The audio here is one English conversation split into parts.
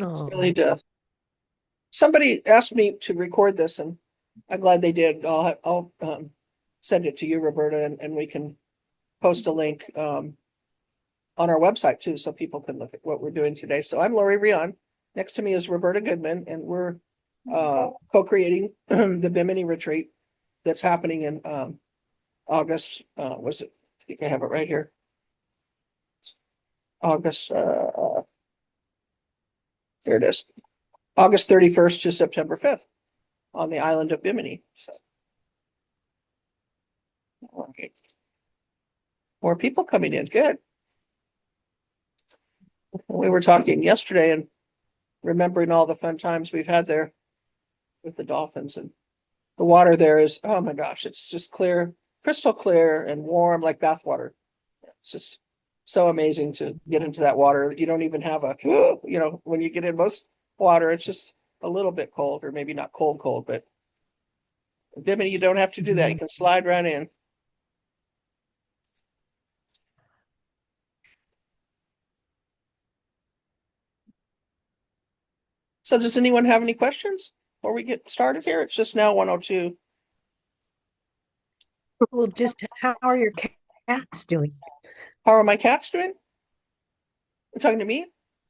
It really Oh, does. Somebody asked me to record this, and I'm glad they did. I'll send it to you, Roberta, and we can post a link on our website too, so people can look at what we're doing today. So I'm Laurie Reyon. Next to me is Roberta Goodman, and we're co-creating the Bimini retreat that's happening in August. Was it? I think I have it right here. August. There it is. August 31st to September 5th on the island of Bimini. So, okay. More people coming in. Good. We were talking yesterday and remembering all the fun times we've had there with the dolphins, and the water there is, oh my gosh, it's just clear, crystal clear and warm like bath water. It's just so amazing to get into that water. You don't even have a, when you get in most water, it's just a little bit cold, or maybe not cold, cold, but Bimini, you don't have to do that. You mhm. can slide right in. So does anyone have any questions before we get started here? It's just now 1:02. Well, just how are your cats doing? How are my cats doing? You're talking to me?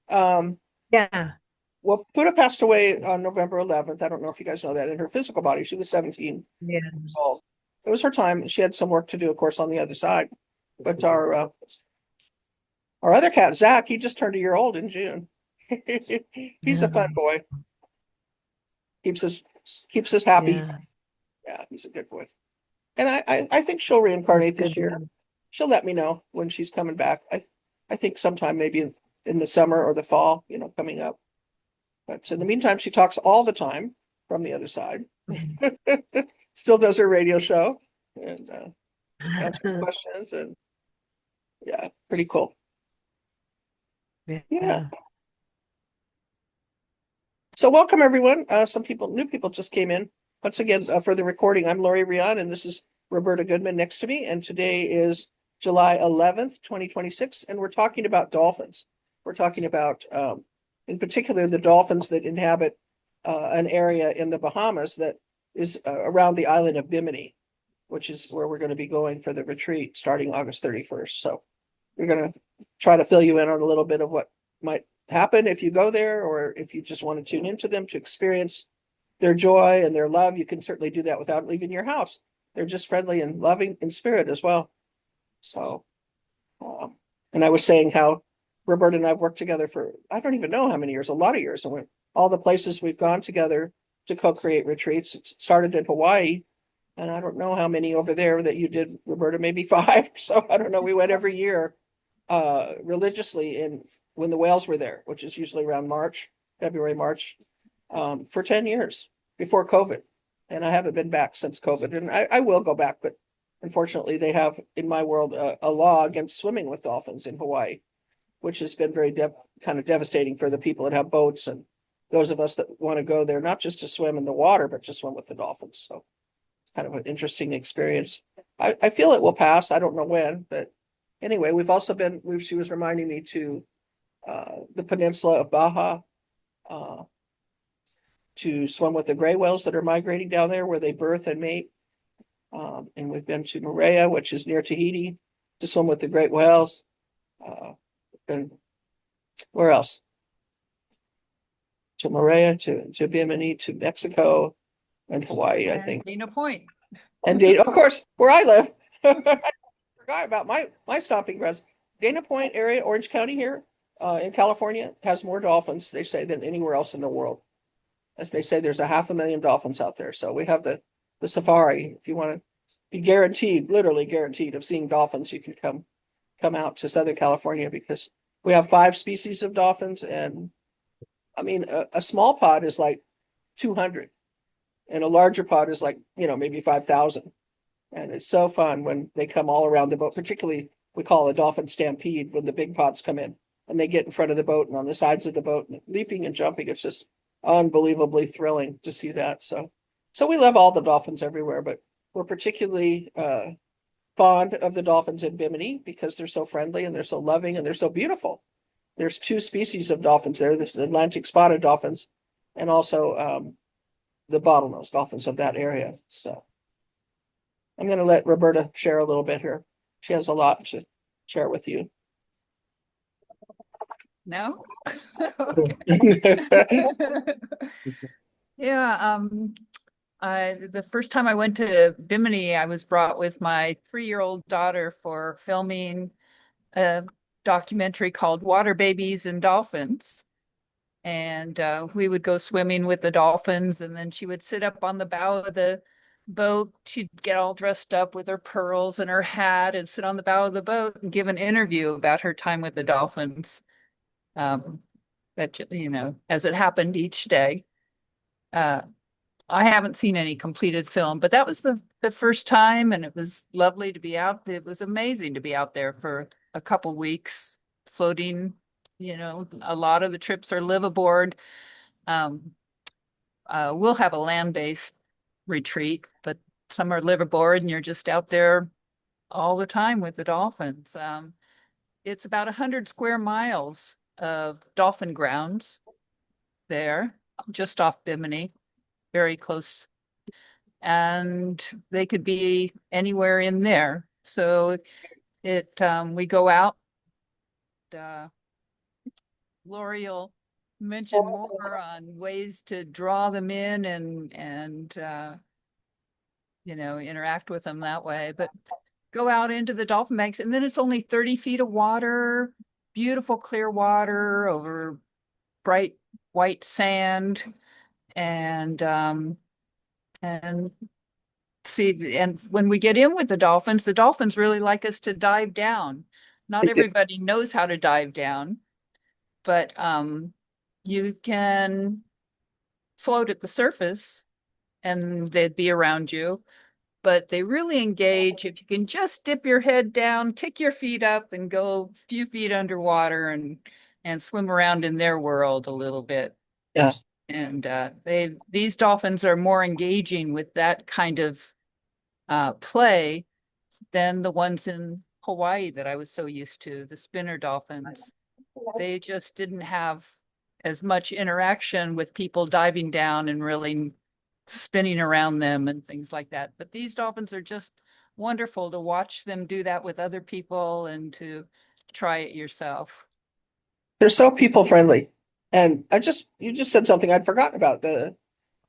Um, Yeah, well, Buddha passed away on November 11th. I don't know if you guys know that. In her physical body, she was 17 yeah. years old. It was her time. She had some work to do, of course, on the other side. But our other cat, Zach, he just turned a year old in June. He's a fun Yeah, boy. Keeps us keeps us happy. yeah. Yeah, he's a good boy. And I think she'll That's reincarnate this good. year. She'll let me know when she's coming back. I think sometime maybe in the summer or the fall, coming up. But in the meantime, she talks all the time from the other side. Mhm. Still does her radio show and answers questions, and yeah, pretty cool. Yeah. Yeah. So welcome everyone. Some new people just came in. Once again, for the recording, I'm Laurie Reyon, and this is Roberta Goodman next to me. And today is July 11th, 2026, and we're talking about dolphins. We're talking about, in particular, the dolphins that inhabit an area in the Bahamas that is around the island of Bimini, which is where we're going to be going for the retreat starting August 31st. So we're going to try to fill you in on a little bit of what might happen if you go there, or if you just want to tune into them to experience their joy and their love. You can certainly do that without leaving your house. They're just friendly and loving in spirit as well. So, um, and I was saying how Roberta and I've worked together for, I don't even know how many years, a lot of years. And all the places we've gone together to co-create retreats. It started in Hawaii, and I don't know how many over there that you did, Roberta, maybe five. So I don't know. We went every year religiously in when the whales were there, which is usually around March, February, March, for 10 years before COVID. And I haven't been back since COVID. And I will go back, but unfortunately, they have in my world a law against swimming with dolphins in Hawaii, which has been very kind of devastating for the people that have boats and those of us that want to go there, not just to swim in the water, but to swim with the dolphins. So it's kind of an interesting experience. I feel it will pass. I don't know when, but anyway, we've also been, she was reminding me to the peninsula of Baja uh, to swim with the gray whales that are migrating down there where they birth and mate. And we've been to Moorea, which is near Tahiti, to swim with the great whales. And where else? To Moorea, to Bimini, to Mexico, and Hawaii, I think. Dana Point. And Dana, of course, where I live. I forgot about my stomping grounds. Dana Point area, Orange County here in California, has more dolphins, they say, than anywhere else in the world. As they say, there's 500,000 dolphins out there. So we have the safari. If you want to be guaranteed, literally guaranteed, of seeing dolphins, you can come out to Southern California, because we have 5 species of dolphins, and I mean a small pod is like 200, and a larger pod is like maybe 5,000. And it's so fun when they come all around the boat, particularly we call it a dolphin stampede when the big pods come in and they get in front of the boat and on the sides of the boat and leaping and jumping. It's just unbelievably thrilling to see that. So we love all the dolphins everywhere, but we're particularly fond of the dolphins in Bimini because they're so friendly and they're so loving and they're so beautiful. there's two species of dolphins there. There's the Atlantic spotted dolphins and also the bottlenose dolphins of that area. So I'm going to let Roberta share a little bit here. She has a lot to share with you. No? Okay. Yeah, the first time I went to Bimini, I was brought with my 3-year-old daughter for filming a documentary called Water Babies and Dolphins. And we would go swimming with the dolphins, and then she would sit up on the bow of the boat. She'd get all dressed up with her pearls and her hat and sit on the bow of the boat and give an interview about her time with the dolphins. That, as it happened each day. I haven't seen any completed film, but that was the first time, and it was lovely to be out. It was amazing to be out there for a couple weeks floating. A lot of the trips are live aboard. We'll have a land-based retreat, but some are live aboard, and you're just out there all the time with the dolphins. It's about 100 square miles of dolphin grounds there, just off Bimini, very close. And they could be anywhere in there. So we go out. Laurie will mention more on ways to draw them in and interact with them that way. But go out into the dolphin banks, and then it's only 30 feet of water, beautiful clear water over bright white sand, and see, and when we get in with the dolphins really like us to dive down. Not everybody knows how to dive down, but you can float at the surface and they'd be around you. But they really engage if you can just dip your head down, kick your feet up, and go a few feet underwater and swim around in their world a little bit. Yes. And these dolphins are more engaging with that kind of play than the ones in Hawaii that I was so used to, the spinner dolphins. They just didn't have as much interaction with people diving down and really spinning around them and things like that. But these dolphins are just wonderful to watch them do that with other people and to try it yourself. They're so people friendly. And you just said something I'd forgotten about. The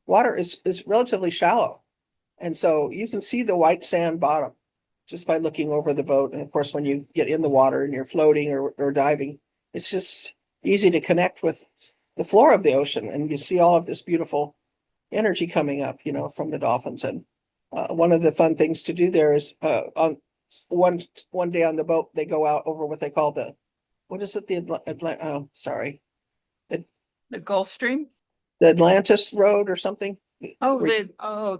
water is relatively shallow. And so you can see the white sand bottom just by looking over the boat. And of course, when you get in the water and you're floating or diving, it's just easy to connect with the floor of the ocean. And you see all of this beautiful energy coming up, from the dolphins. And one of the fun things to do there is on one day on the boat, they go out over what they call what is it? The Gulf Stream? The Atlantis Road or something. The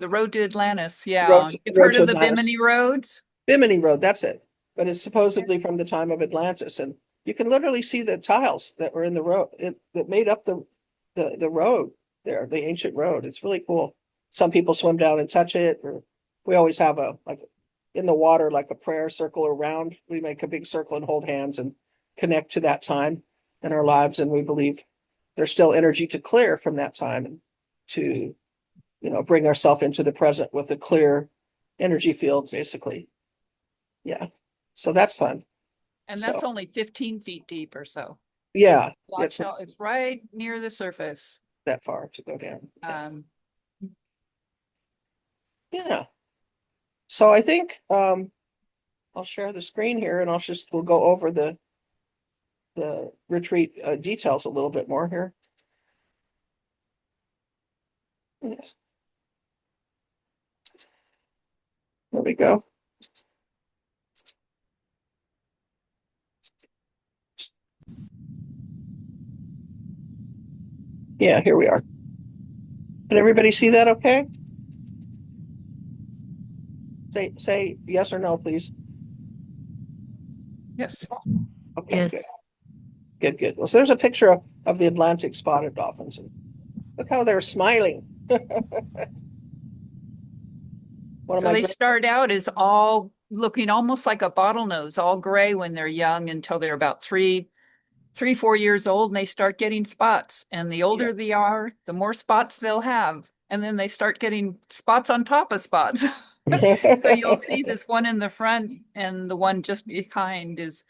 road to Atlantis. Yeah. You've road heard to of the Atlantis. Bimini roads? Bimini Road, that's it. But it's supposedly from the time of Atlantis. And you can literally see the tiles that were in the road that made up the road there, the ancient road. It's really cool. Some people swim down and touch it, or we always have in the water, like a prayer circle around. We make a big circle and hold hands and connect to that time in our lives. And we believe there's still energy to clear from that time and to, bring ourselves into the present with a clear energy field, basically. Yeah. So that's fun. And that's only 15 feet deep or so. Yeah. It's right near the surface. That far to go down. Yeah. So I think I'll share the screen here and we'll go over the retreat details a little bit more here. Yes. There we go. Yeah, here we are. Can everybody see that okay? Say yes or no, please. Yes. Okay, Yes. Good. Well, so there's a picture of the Atlantic spotted dolphins. And look how they're smiling. So they start out as all looking almost like a bottlenose, all gray when they're young until they're about 3 3, 4 years old and they start getting spots. And the older Yeah. they are, the more spots they'll have. And then they start getting spots on top of spots. So you'll see this one in the front and the one just behind is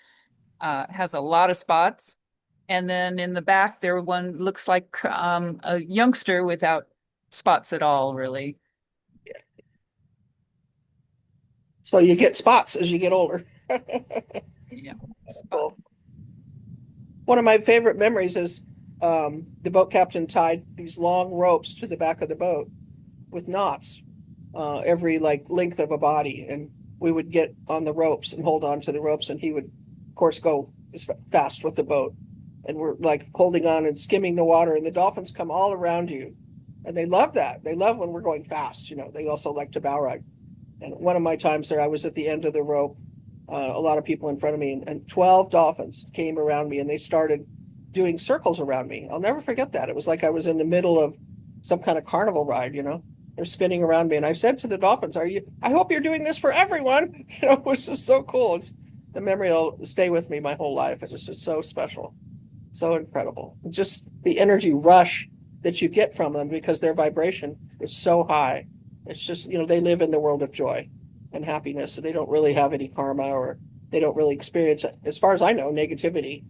has a lot of spots. And then in the back, there one looks like a youngster without spots at all, really. So you get spots as you get older. Yeah. Spot. Cool. One of my favorite memories is the boat captain tied these long ropes to the back of the boat with knots every like length of a body, and we would get on the ropes and hold on to the ropes, and he would, of course, go as fast with the boat, and we're like holding on and skimming the water, and the dolphins come all around you, and they love that. They love when we're going fast. You know, they also like to bow ride. And one of my times there, I was at the end of the rope, a lot of people in front of me, and 12 dolphins came around me, and they started doing circles around me. I'll never forget that. It was like I was in the middle of some kind of carnival ride, you know. They're spinning around me, and I said to the dolphins, I hope you're doing this for everyone. You know, it was just so cool. It's the memory will stay with me my whole life. It was just so special, so incredible. Just the energy rush that you get from them because their vibration is so high. It's just, you know, they live in the world of joy and happiness, and they don't really have any karma, or they don't really experience, as far as I know, negativity.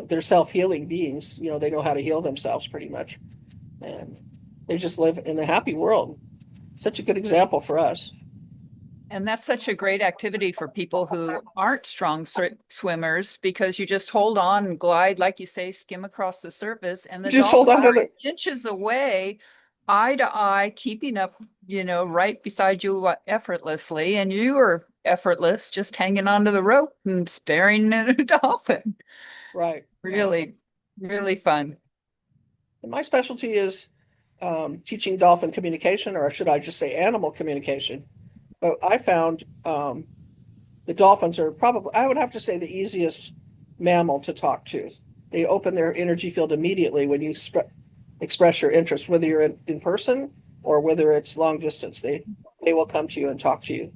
They're self-healing beings. You know, they know how to heal themselves pretty much, and they just live in a happy world. Such a good example for us. And that's such a great activity for people who aren't strong swimmers, because you just hold on and glide, like you say, skim across the surface, and the Just hold on dolphins to are inches away, eye to eye, keeping up, you know, right beside you effortlessly, and you are effortless, just hanging onto the rope and staring at a dolphin. right. Really, really fun. And my specialty is teaching dolphin communication, or should I just say animal communication. But I found the dolphins are probably, I would have to say, the easiest mammal to talk to. They open their energy field immediately when you express your interest, whether you're in person or whether it's long distance. They will come to you and talk to you.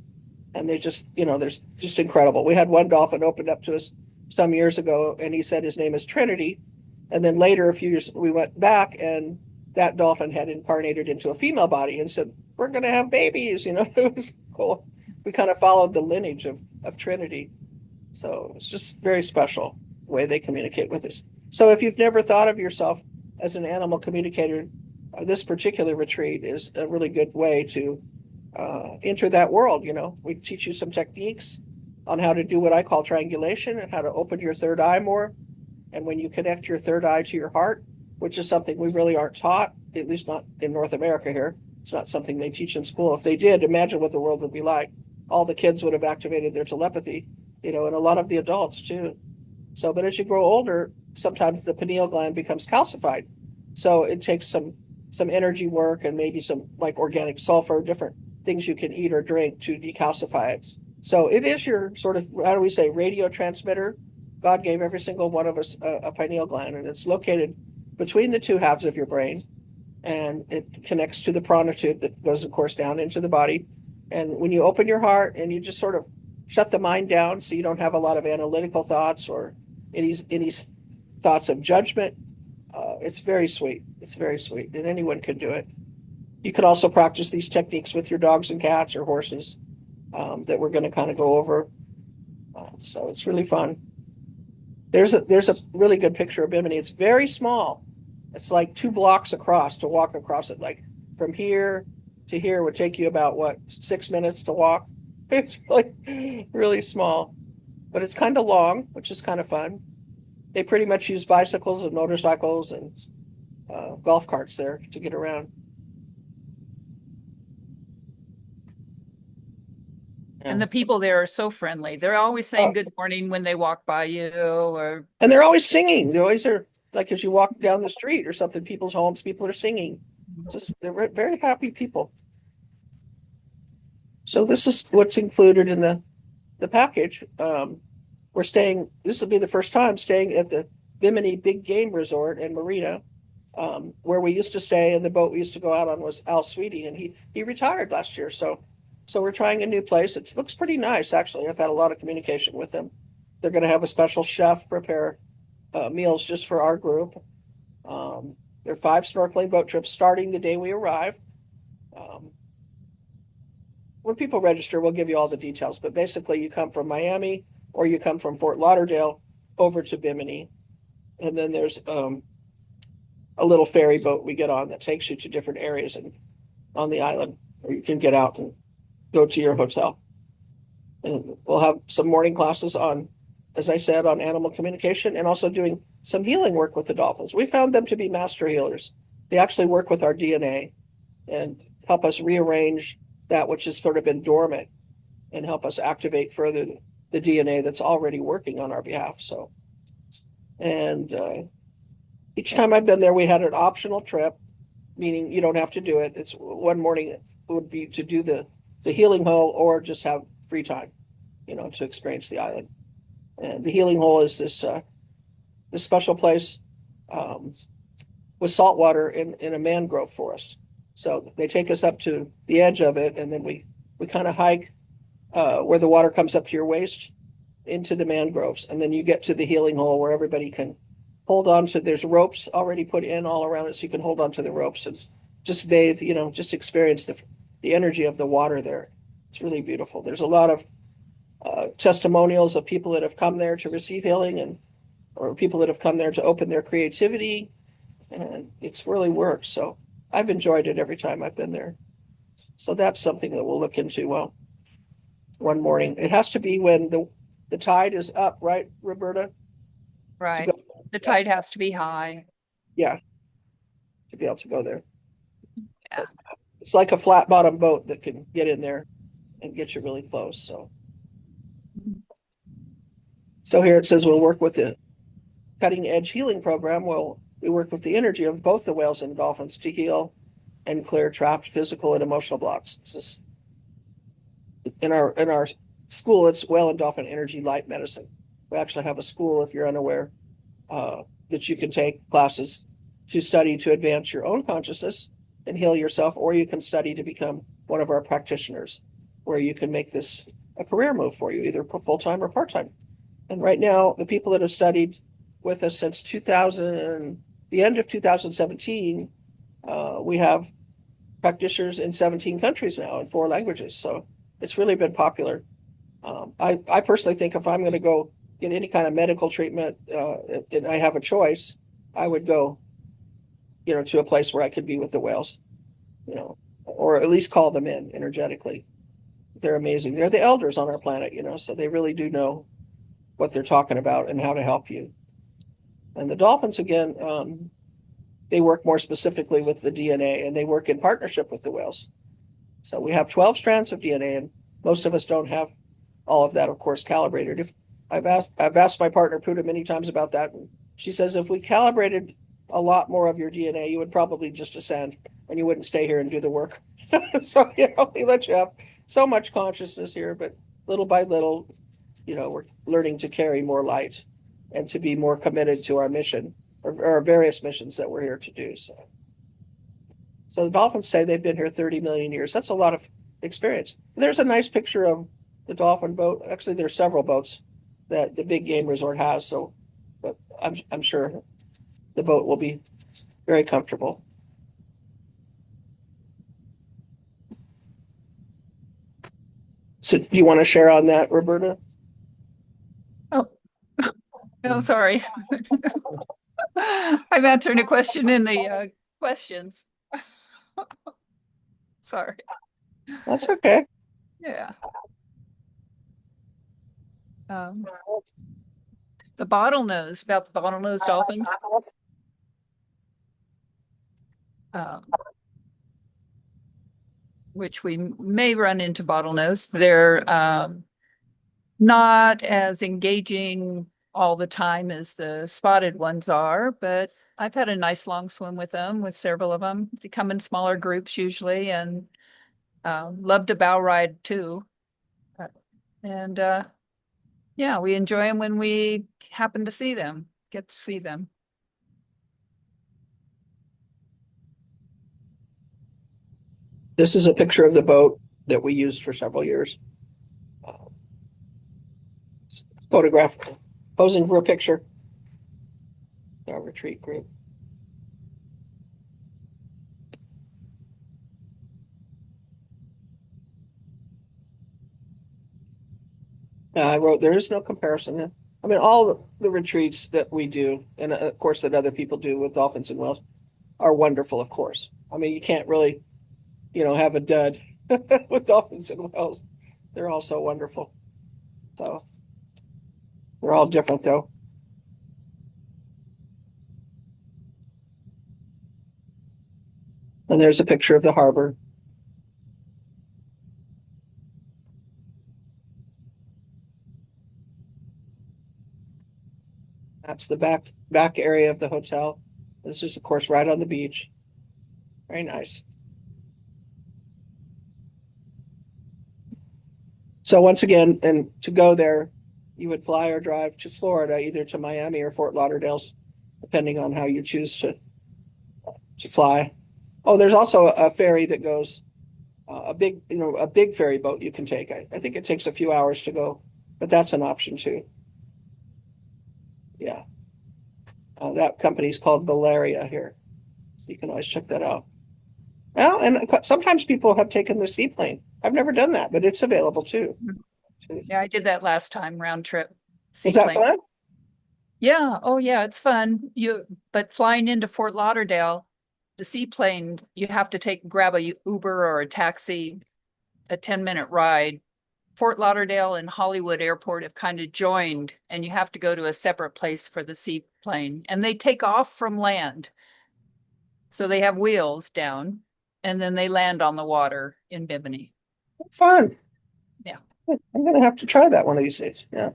And they just, you know, they're just incredible. We had one dolphin opened up to us some years ago, and he said his name is Trinity. And then later, a few years, we went back, and that dolphin had incarnated into a female body and said, "We're going to have babies." You know, it was cool. We kind of followed the lineage of Trinity. So it's just very special the way they communicate with us. So if you've never thought of yourself as an animal communicator, this particular retreat is a really good way to enter that world. You know, we teach you some techniques on how to do what I call triangulation and how to open your third eye more. And when you connect your third eye to your heart, which is something we really aren't taught, at least not in North America here. It's not something they teach in school. If they did, imagine what the world would be like. All the kids would have activated their telepathy, you know, and a lot of the adults too. So, but as you grow older, sometimes the pineal gland becomes calcified. So it takes some energy work and maybe some like organic sulfur, different things you can eat or drink to decalcify it. So it is your sort of, how do we say, radio transmitter. God gave every single one of us a pineal gland, and it's located between the two halves of your brain, and it connects to the prana tube that goes, of course, down into the body. And when you open your heart and you just sort of shut the mind down so you don't have a lot of analytical thoughts or any thoughts of judgment, it's very sweet. It's very sweet, and anyone can do it. You can also practice these techniques with your dogs and cats or horses that we're going to kind of go over. So it's really fun. There's a really good picture of Bimini. It's very small. It's like 2 blocks across to walk across it. Like from here to here would take you about, what, 6 minutes to walk? It's like really small, but it's kind of long, which is kind of fun. They pretty much use bicycles and motorcycles and golf carts there to get around. And the people there are so friendly. They're always saying Oh. good morning when they walk by you, or And they're always singing. They always are, like as you walk down the street or something, people's homes, people are singing. Just they're very happy people. So this is what's included in the package. We're staying. This will be the first time staying at the Bimini Big Game Resort and Marina, where we used to stay, and the boat we used to go out on was Al Sweetie, and he retired last year. So we're trying a new place. It looks pretty nice, actually. I've had a lot of communication with them. They're going to have a special chef prepare meals just for our group. There are 5 snorkeling boat trips starting the day we arrive. When people register, we'll give you all the details, but basically you come from Miami or you come from Fort Lauderdale over to Bimini. And then there's a little ferry boat we get on that takes you to different areas on the island, or you can get out and go to your hotel. And we'll have some morning classes on, as I said, on animal communication and also doing some healing work with the dolphins. We found them to be master healers. They actually work with our DNA and help us rearrange that which has sort of been dormant and help us activate further the DNA that's already working on our behalf. So, and each time I've been there, we had an optional trip, meaning you don't have to do it. It's one morning it would be to do the healing hole or just have free time, to experience the island. And the healing hole is this special place with salt water in a mangrove forest. So they take us up to the edge of it, and then we kind of hike where the water comes up to your waist into the mangroves. And then you get to the healing hole where everybody can hold on to, there's ropes already put in all around it, so you can hold on to the ropes and just bathe, just experience the energy of the water there. It's really beautiful. There's a lot of testimonials of people that have come there to receive healing or people that have come there to open their creativity, and it's really worked. So I've enjoyed it every time I've been there. So that's something that we'll look into. Well, one morning, it has to be when the tide is up, right, Roberta? Right. The tide has to be high. Yeah, to be able to go there. Yeah. It's like a flat bottom boat that can get in there and get you really close. So here it says we'll work with the cutting edge healing program. Well, we work with the energy of both the whales and dolphins to heal and clear trapped physical and emotional blocks. This is in our school. It's whale and dolphin energy light medicine. We actually have a school, if you're unaware, that you can take classes to study to advance your own consciousness and heal yourself, or you can study to become one of our practitioners, where you can make this a career move for you, either full-time or part-time. And right now, the people that have studied with us since the end of 2017, we have practitioners in 17 countries now in 4 languages. So it's really been popular. I personally think if I'm going to go get any kind of medical treatment and I have a choice, I would go, to a place where I could be with the whales, or at least call them in energetically. They're amazing. They're the elders on our planet, so they really do know what they're talking about and how to help you. And the dolphins, again, they work more specifically with the DNA, and they work in partnership with the whales. So we have 12 strands of DNA, and most of us don't have all of that, of course, calibrated. If I've asked my partner Puda many times about that, and she says if we calibrated a lot more of your DNA, you would probably just ascend and you wouldn't stay here and do the work. So we let you have so much consciousness here, but little by little, we're learning to carry more light and to be more committed to our mission or our various missions that we're here to do. So the dolphins say they've been here 30 million years. That's a lot of experience. There's a nice picture of the dolphin boat. Actually, there's several boats that the big game resort has. So, but I'm sure the boat will be very comfortable. So do you want to share on that, Roberta? Oh, no, sorry. I'm answering a question in the questions. Sorry. That's okay. Yeah. The bottlenose, about the bottlenose dolphins. Which we may run into bottlenose. They're not as engaging all the time as the spotted ones are, but I've had a nice long swim with them, with several of them. They come in smaller groups usually, and love to bow ride too. And yeah, we enjoy them when we happen to see them, get to see them. This is a picture of the boat that we used for several years. Photograph posing for a picture. our retreat group. I wrote, there is no comparison. I mean, all the retreats that we do, and of course that other people do with dolphins and whales, are wonderful, of course. I mean, you can't really, have a dud with dolphins and whales. They're all so wonderful. So they're all different, though. And there's a picture of the harbor. That's the back area of the hotel. This is, of course, right on the beach. Very nice. So once again, and to go there, you would fly or drive to Florida, either to Miami or Fort Lauderdale, depending on how you choose to fly. Oh, there's also a ferry that goes, a big ferry boat you can take. I think it takes a few hours to go, but that's an option too. Yeah. That company is called Valeria here. You can always check that out. Well, and sometimes people have taken the seaplane. I've never done that, but it's available too. Yeah, I did that last time, round trip. Was that seaplane. fun? Yeah, oh yeah, it's fun. But flying into Fort Lauderdale, the seaplane, you have to grab a Uber or a taxi, a 10-minute ride. Fort Lauderdale and Hollywood Airport have kind of joined, and you have to go to a separate place for the seaplane. And they take off from land. So they have wheels down, and then they land on the water in Bimini. Fun. Yeah. I'm gonna have to try that one of these days. Yeah.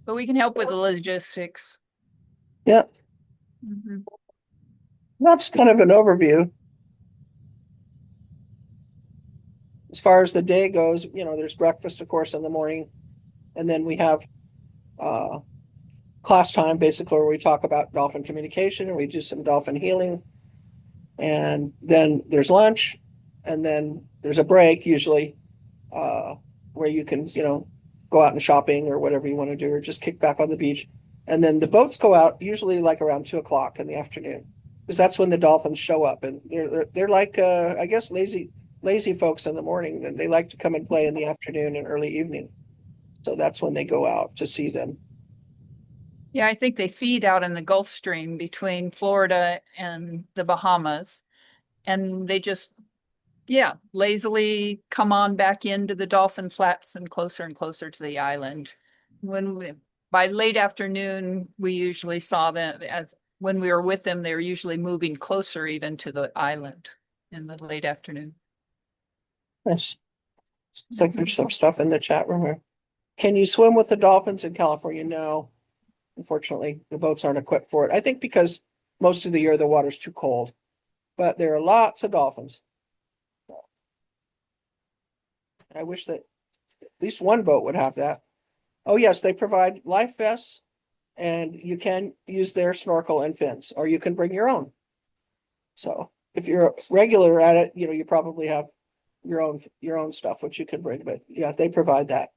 But we can help with the logistics. Yeah. Mhm. That's kind of an overview. As far as the day goes, there's breakfast, of course, in the morning, and then we have class time, basically, where we talk about dolphin communication and we do some dolphin healing. And then there's lunch, and then there's a break, usually, where you can, go out and shopping or whatever you want to do, or just kick back on the beach. And then the boats go out usually like around 2 o'clock in the afternoon, because that's when the dolphins show up, and they're like, I guess, lazy folks in the morning, and they like to come and play in the afternoon and early evening. So that's when they go out to see them. Yeah, I think they feed out in the Gulf Stream between Florida and the Bahamas. And they just, lazily come on back into the Dolphin Flats and closer to the island. By late afternoon, we usually saw them when we were with them, they were usually moving closer even to the island in the late afternoon. Nice. It's like there's some stuff in the chat room here. Can you swim with the dolphins in California? No. Unfortunately, the boats aren't equipped for it. I think because most of the year the water's too cold, but there are lots of dolphins. I wish that at least one boat would have that. Oh yes, they provide life vests, and you can use their snorkel and fins, or you can bring your own. So if you're a regular at it, you probably have your own stuff which you can bring. But yeah, they provide that,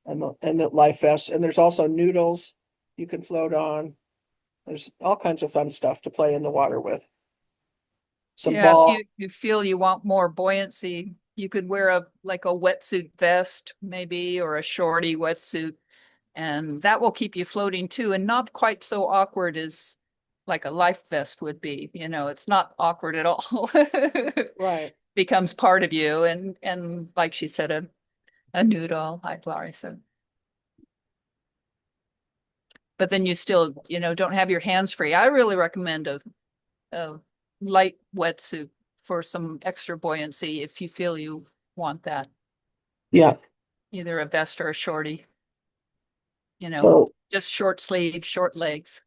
and the life vests, and there's also noodles you can float on. There's all kinds of fun stuff to play in the water with. Some ball. If you feel you want more buoyancy, you could wear a wetsuit vest, maybe, or a shorty wetsuit, and that will keep you floating too, and not quite so awkward as like a life vest would be. It's not awkward at all. Right. Becomes part of you, and like she said, a noodle, like Laurie said. But then you still, don't have your hands free. I really recommend a light wetsuit for some extra buoyancy if you feel you want that. Yeah. Either a vest or a shorty. So just short sleeves, short legs.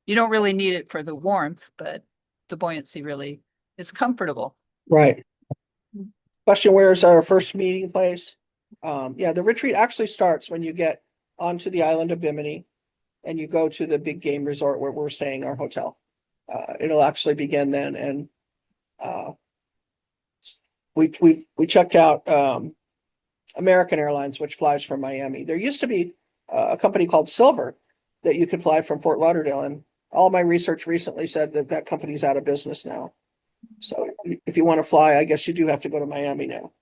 You don't really need it for the warmth, but the buoyancy really is comfortable. right. Question: where is our first meeting place? The retreat actually starts when you get onto the island of Bimini, and you go to the big game resort where we're staying, our hotel. It'll actually begin then, and we checked out American Airlines, which flies from Miami. There used to be a company called Silver that you could fly from Fort Lauderdale, and all my research recently said that that company's out of business now. So if you want to fly, I guess you do have to go to Miami now.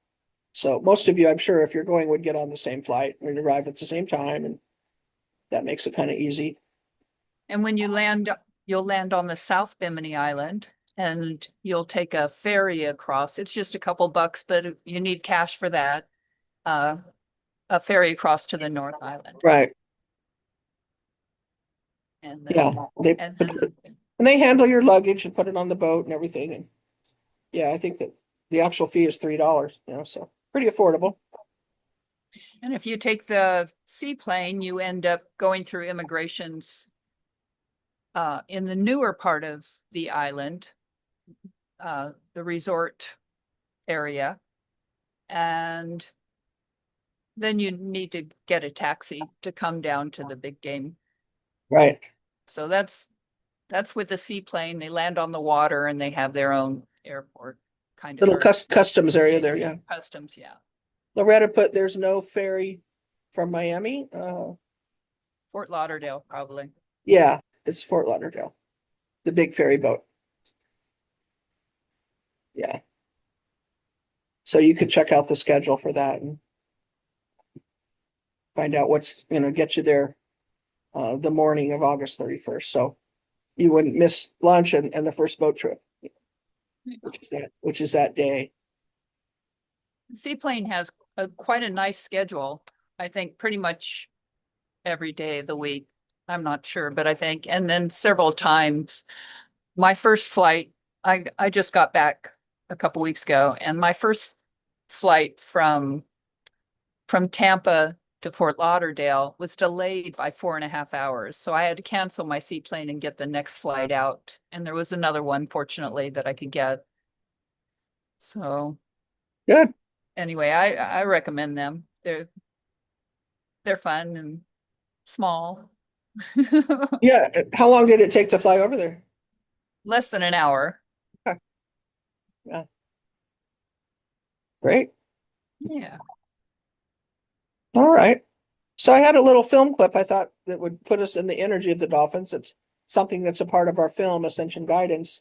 So most of you, I'm sure, if you're going, would get on the same flight and arrive at the same time, and that makes it kind of easy. And when you land, you'll land on the South Bimini Island and you'll take a ferry across. It's just a couple bucks, but you need cash for that. A ferry across to the North Island. Right. And Yeah. then, And they handle your luggage and put it on the boat and everything. And yeah, I think that the actual fee is $3, so pretty affordable. and if you take the seaplane, you end up going through immigrations in the newer part of the island, the resort area. And then you need to get a taxi to come down to the big game. Right. So that's with the seaplane. They land on the water and they have their own airport kind of. Little customs area there, yeah. Customs, yeah. Loretta put there's no ferry from Miami. Fort Lauderdale, probably. Yeah, it's Fort Lauderdale, the big ferry boat. Yeah. So you could check out the schedule for that and find out what's, get you there the morning of August 31st. So you wouldn't miss lunch and the first boat trip, which is that day. Seaplane has quite a nice schedule. I think pretty much every day of the week. I'm not sure, but I think, and then several times. My first flight, I just got back a couple weeks ago, and my first flight from Tampa to Fort Lauderdale was delayed by 4.5 hours. So I had to cancel my seaplane and get the next flight out. And there was another one, fortunately, that I could get. So Good. anyway, I recommend them. They're fun and small. Yeah. How long did it take to fly over there? Less than an hour. Yeah. Great. Yeah. All right. So I had a little film clip I thought that would put us in the energy of the Dolphins. It's something that's a part of our film, Ascension Guidance.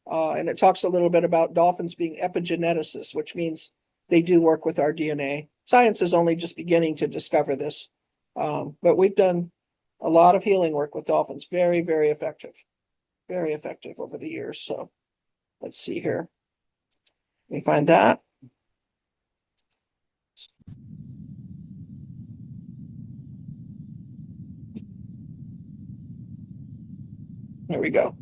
And it talks a little bit about dolphins being epigeneticists, which means they do work with our DNA. Science is only just beginning to discover this. But we've done a lot of healing work with dolphins. Very, very effective. Very effective over the years. So let's see here. Let me find that. There we go.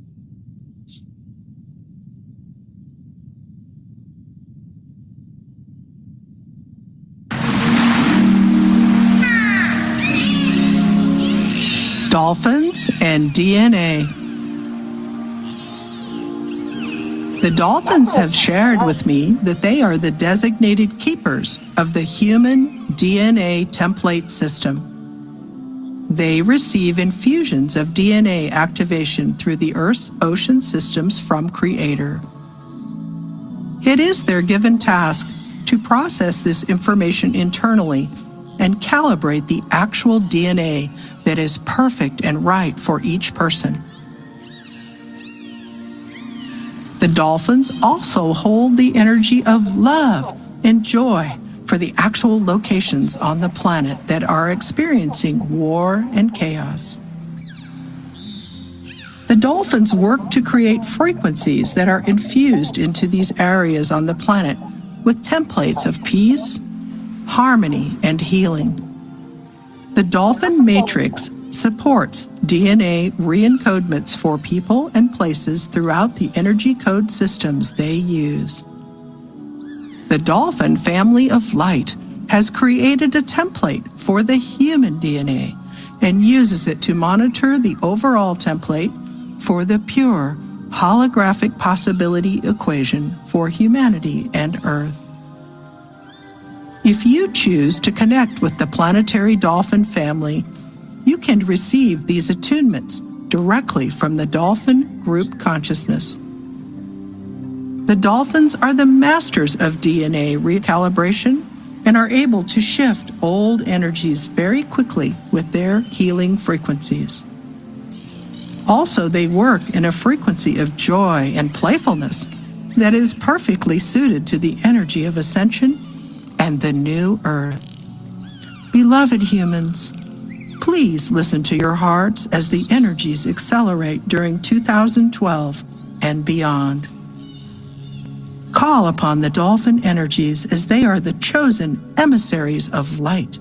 Dolphins and DNA. The dolphins have shared with me that they are the designated keepers of the human DNA template system. They receive infusions of DNA activation through the Earth's ocean systems from Creator. It is their given task to process this information internally and calibrate the actual DNA that is perfect and right for each person. The dolphins also hold the energy of love and joy for the actual locations on the planet that are experiencing war and chaos. The dolphins work to create frequencies that are infused into these areas on the planet with templates of peace, harmony, and healing. The dolphin matrix supports DNA reencodements for people and places throughout the energy code systems they use. The dolphin family of light has created a template for the human DNA and uses it to monitor the overall template for the pure holographic possibility equation for humanity and Earth. If you choose to connect with the planetary dolphin family, you can receive these attunements directly from the dolphin group consciousness. The dolphins are the masters of DNA recalibration and are able to shift old energies very quickly with their healing frequencies. Also, they work in a frequency of joy and playfulness that is perfectly suited to the energy of ascension and the new earth. Beloved humans, please listen to your hearts as the energies accelerate during 2012 and beyond. Call upon the dolphin energies as they are the chosen emissaries of light.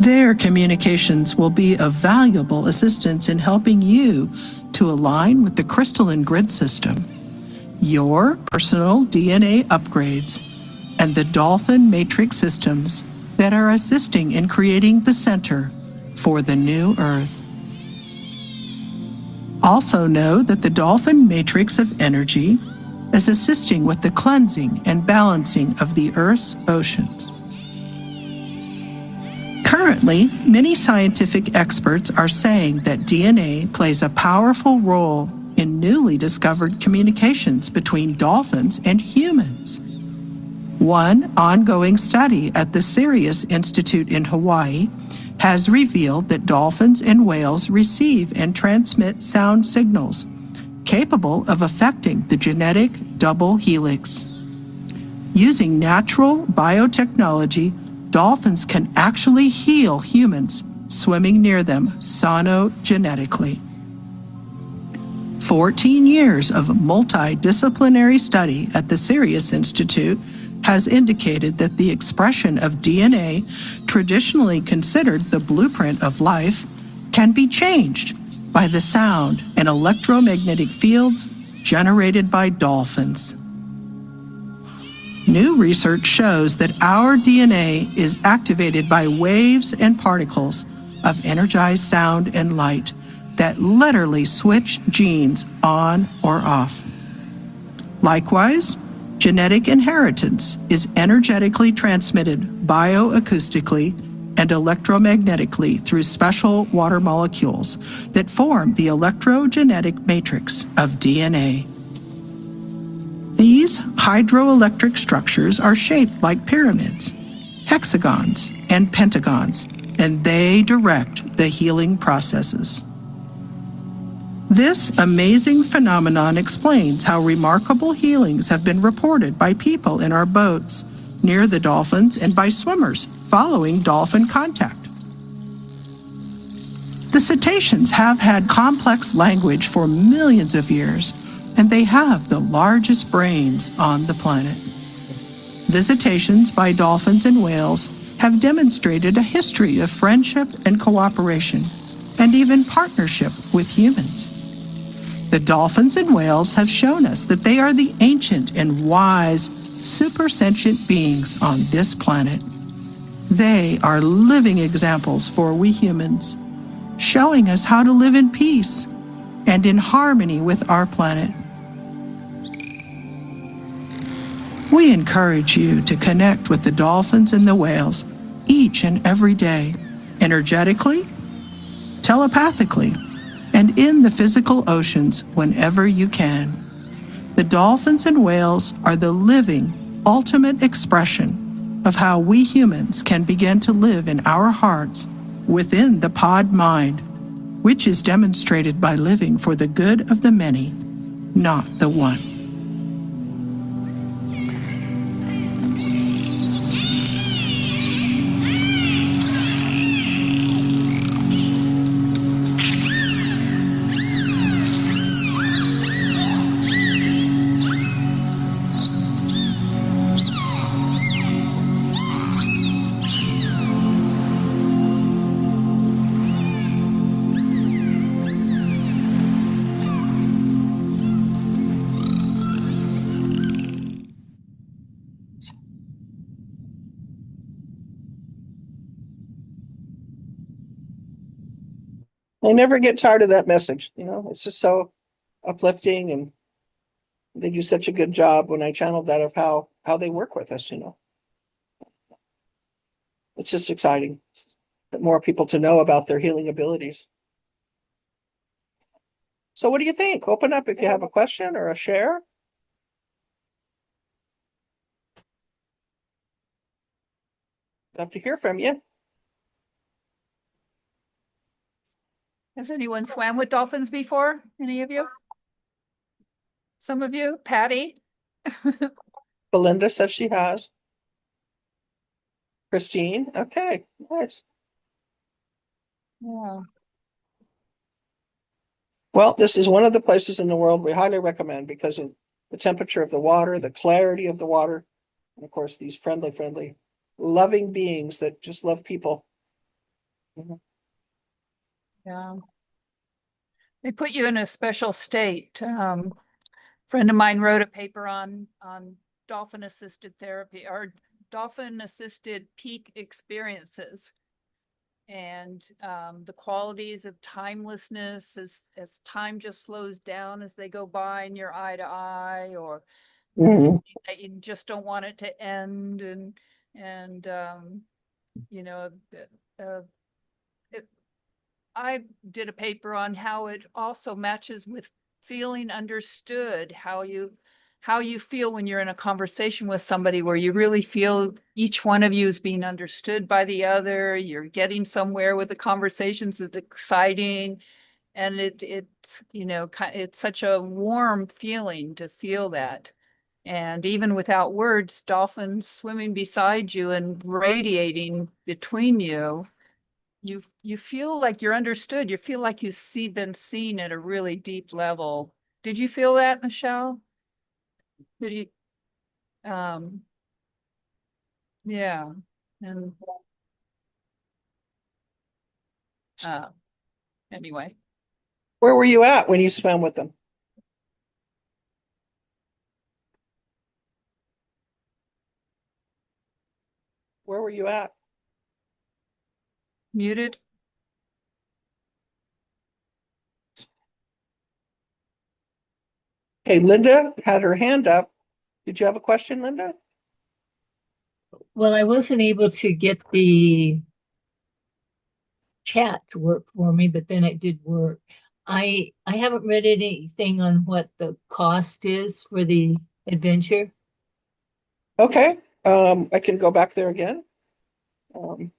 Their communications will be of valuable assistance in helping you to align with the crystalline grid system, your personal DNA upgrades, and the dolphin matrix systems that are assisting in creating the center for the new Earth. Also know that the dolphin matrix of energy is assisting with the cleansing and balancing of the Earth's oceans. Currently, many scientific experts are saying that DNA plays a powerful role in newly discovered communications between dolphins and humans. One ongoing study at the Sirius Institute in Hawaii has revealed that dolphins and whales receive and transmit sound signals capable of affecting the genetic double helix. Using natural biotechnology, dolphins can actually heal humans swimming near them sonogenetically. 14 years of multidisciplinary study at the Sirius Institute has indicated that the expression of DNA, traditionally considered the blueprint of life, can be changed by the sound and electromagnetic fields generated by dolphins. New research shows that our DNA is activated by waves and particles of energized sound and light that literally switch genes on or off. Likewise, genetic inheritance is energetically transmitted bioacoustically and electromagnetically through special water molecules that form the electrogenetic matrix of DNA. These hydroelectric structures are shaped like pyramids, hexagons, and pentagons, and they direct the healing processes. This amazing phenomenon explains how remarkable healings have been reported by people in our boats near the dolphins and by swimmers following dolphin contact. The cetaceans have had complex language for millions of years, and they have the largest brains on the planet. Visitations by dolphins and whales have demonstrated a history of friendship and cooperation, and even partnership with humans. The dolphins and whales have shown us that they are the ancient and wise, super-sentient beings on this planet. They are living examples for we humans, showing us how to live in peace and in harmony with our planet. We encourage you to connect with the dolphins and the whales each and every day, energetically, telepathically, and in the physical oceans whenever you can. The dolphins and whales are the living, ultimate expression of how we humans can begin to live in our hearts within the pod mind, which is demonstrated by living for the good of the many, not the one. I never get tired of that message. It's just so uplifting, and they do such a good job when I channeled that of how they work with us. It's just exciting that more people to know about their healing abilities. So what do you think? Open up if you have a question or a share. Love to hear from you. Has anyone swam with dolphins before? Any of you? Some of you? Patty? Belinda says she has. Christine, okay, nice. Yeah. Well, this is one of the places in the world we highly recommend because of the temperature of the water, the clarity of the water, and of course, these friendly, loving beings that just love people. Yeah. They put you in a special state. Friend of mine wrote a paper on dolphin assisted therapy or dolphin assisted peak experiences. And the qualities of timelessness as time just slows down as they go by and you're eye to eye, or Mhm. that you just don't want it to end, and you know, uh, I did a paper on how it also matches with feeling understood, how you feel when you're in a conversation with somebody where you really feel each one of you is being understood by the other, you're getting somewhere with the conversations, it's exciting, and it's it's such a warm feeling to feel that. And even without words, dolphins swimming beside you and radiating between you, you feel like you're understood. You feel like been seen at a really deep level. Did you feel that, Michelle? Did you yeah. And uh anyway. Where were you at when you swam with them? Where were you at? Muted. Okay, Linda had her hand up. Did you have a question, Linda? Well, I wasn't able to get the chat to work for me, but then it did work. I haven't read anything on what the cost is for the adventure. Okay, I can go back there again. Um,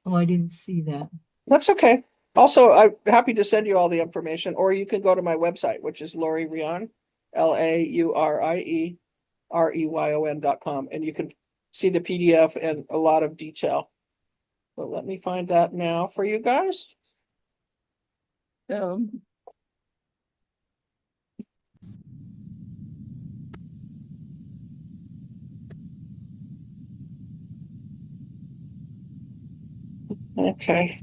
Oh, I didn't see that. that's okay. Also, I'm happy to send you all the information, or you can go to my website, which is Laurie Reyon, LaurieReyon.com, and you can see the PDF and a lot of detail. But let me find that now for you guys. So Okay.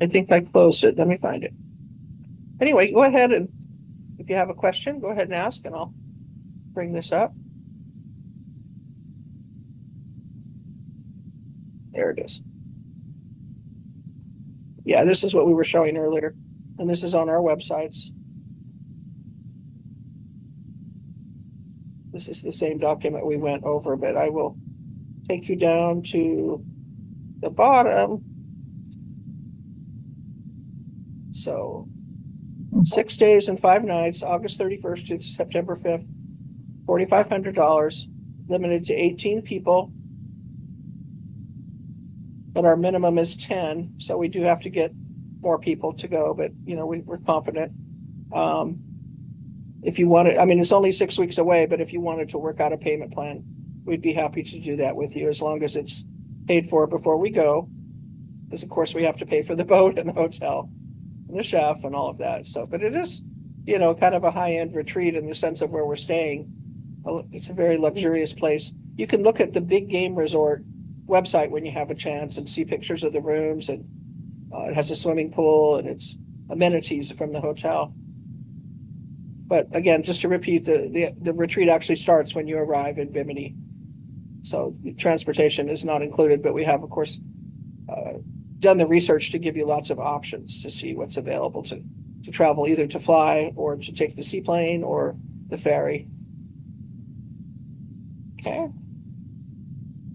I think I closed it. Let me find it. Anyway, go ahead and if you have a question, go ahead and ask and I'll bring this up. There it is. Yeah, this is what we were showing earlier, and this is on our websites. This is the same document we went over, but I will take you down to the bottom. So 6 days and 5 nights, August 31st to September 5th, $4,500, limited to 18 people. But our minimum is 10, so we do have to get more people to go, but we're confident. If you want it, I mean, it's only 6 weeks away, but if you wanted to work out a payment plan, we'd be happy to do that with you as long as it's paid for before we go. Because of course we have to pay for the boat and the hotel and the chef and all of that. So, but it is, kind of a high-end retreat in the sense of where we're staying. It's a very luxurious place. You can look at the Big Game Resort website when you have a chance and see pictures of the rooms, and it has a swimming pool and it's amenities from the hotel. But again, just to repeat, the retreat actually starts when you arrive in Bimini. So transportation is not included, but we have, of course, done the research to give you lots of options to see what's available to travel, either to fly or to take the seaplane or the ferry. Okay.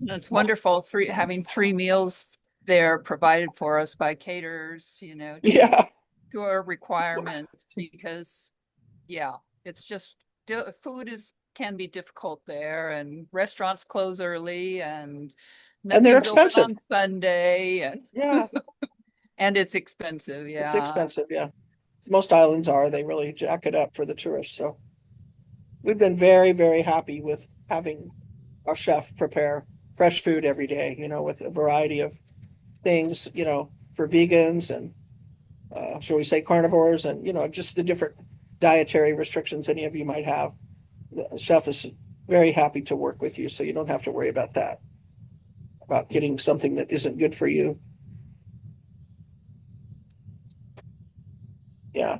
it's wonderful having 3 meals there provided for us by caterers, Yeah. to our requirements, because yeah, it's just food is can be difficult there, and restaurants close early, and And they're nothing's open expensive. on Sunday, and Yeah, it's expensive. it's Yeah. expensive. Yeah. Most islands are, they really jack it up for the tourists. So we've been very, very happy with having our chef prepare fresh food every day, with a variety of things, for vegans and, shall we say, carnivores, and, just the different dietary restrictions any of you might have. The chef is very happy to work with you, so you don't have to worry about that, about getting something that isn't good for you. Yeah.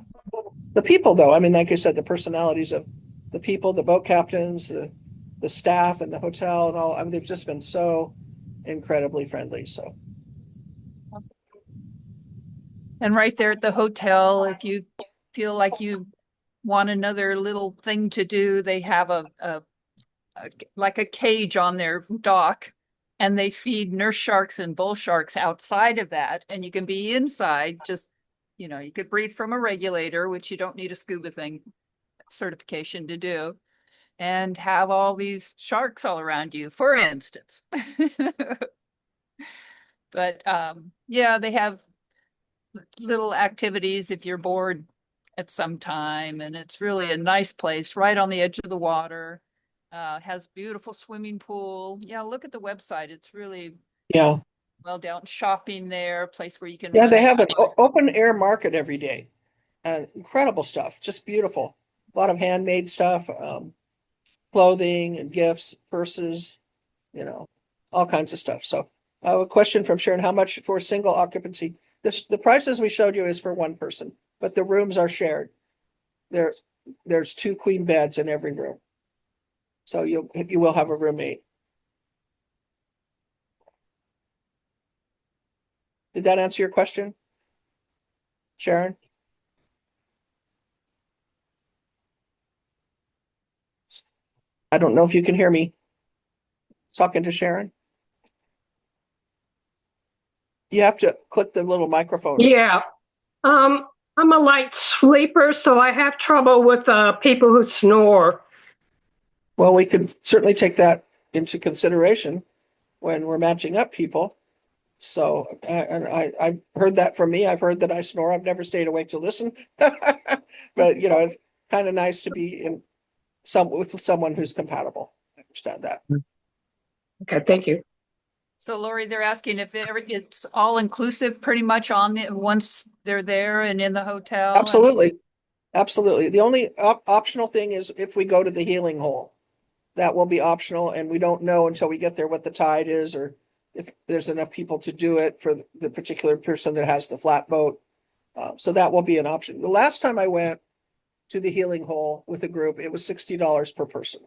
The people, though, I mean, like I said, the personalities of the people, the boat captains, the staff and the hotel and all, I mean, they've just been so incredibly friendly. So, And right there at the hotel, if you feel like you want another little thing to do, they have like a cage on their dock, and they feed nurse sharks and bull sharks outside of that, and you can be inside. Just, you could breathe from a regulator, which you don't need a scuba thing certification to do, and have all these sharks all around you, for instance. But yeah, they have little activities if you're bored at some time, and it's really a nice place right on the edge of the water. Has beautiful swimming pool. Yeah, look at the website. It's really yeah. well down. Shopping there, place where you can Yeah, run they have an into- open air market every day. Incredible stuff, just beautiful. A lot of handmade stuff, clothing and gifts, purses, all kinds of stuff. So I have a question from Sharon. How much for single occupancy? The prices we showed you is for one person, but the rooms are shared. There's 2 queen beds in every room. So you will have a roommate. Did that answer your question, Sharon? I don't know if you can hear me. Talking to Sharon. You have to click the little microphone. Yeah. I'm a light sleeper, so I have trouble with people who snore. Well, we could certainly take that into consideration when we're matching up people. So, and I've heard that from me. I've heard that I snore. I've never stayed awake to listen. But, it's kind of nice to be with someone who's compatible. I understand that. Okay, thank you. So Lori, they're asking if it's all inclusive pretty much once they're there and in the hotel. Absolutely. Absolutely. The only optional thing is if we go to the healing hole, that will be optional. And we don't know until we get there what the tide is, or if there's enough people to do it for the particular person that has the flatboat. So that will be an option. The last time I went to the healing hole with a group, it was $60 per person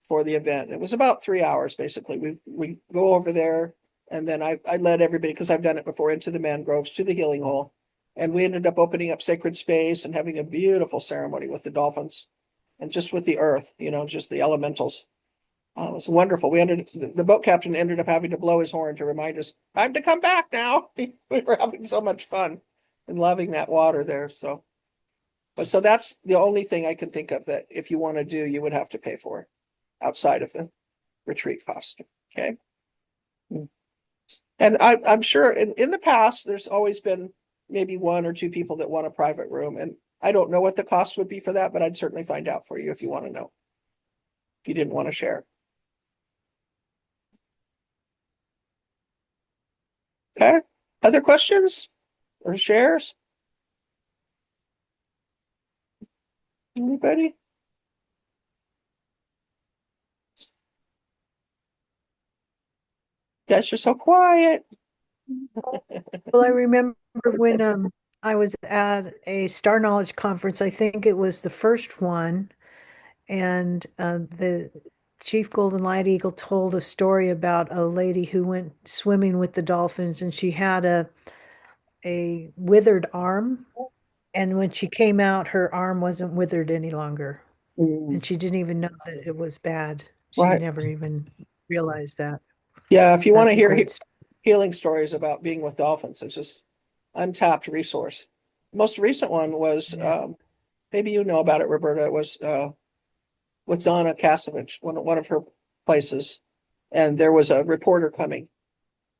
for the event. It was about 3 hours, basically. We go over there, and then I led everybody, because I've done it before, into the mangroves to the healing hole. And we ended up opening up sacred space and having a beautiful ceremony with the dolphins and just with the earth, just the elementals. It was wonderful. The boat captain ended up having to blow his horn to remind us, time to come back now. We were having so much fun and loving that water there. So that's the only thing I can think of that if you want to do, you would have to pay for outside of the retreat cost. Okay. And I'm sure in the past, there's always been maybe 1 or 2 people that want a private room. And I don't know what the cost would be for that, but I'd certainly find out for you if you want to know, if you didn't want to share. Okay. Other questions or shares? Anybody? Guys, you're so quiet. Well, I remember when I was at a Star Knowledge conference, I think it was the first one, and the Chief Golden Light Eagle told a story about a lady who went swimming with the dolphins, and she had a withered arm, and when she came out, her arm wasn't withered any longer, and she didn't even know that it was bad. She Right. never even realized that. Yeah, if you want to That's a hear great healing stories about being with dolphins, it's just untapped resource. Most recent one was, maybe you know about it, Roberta. It was with Donna Kasevich, one of her places, and there was a reporter coming,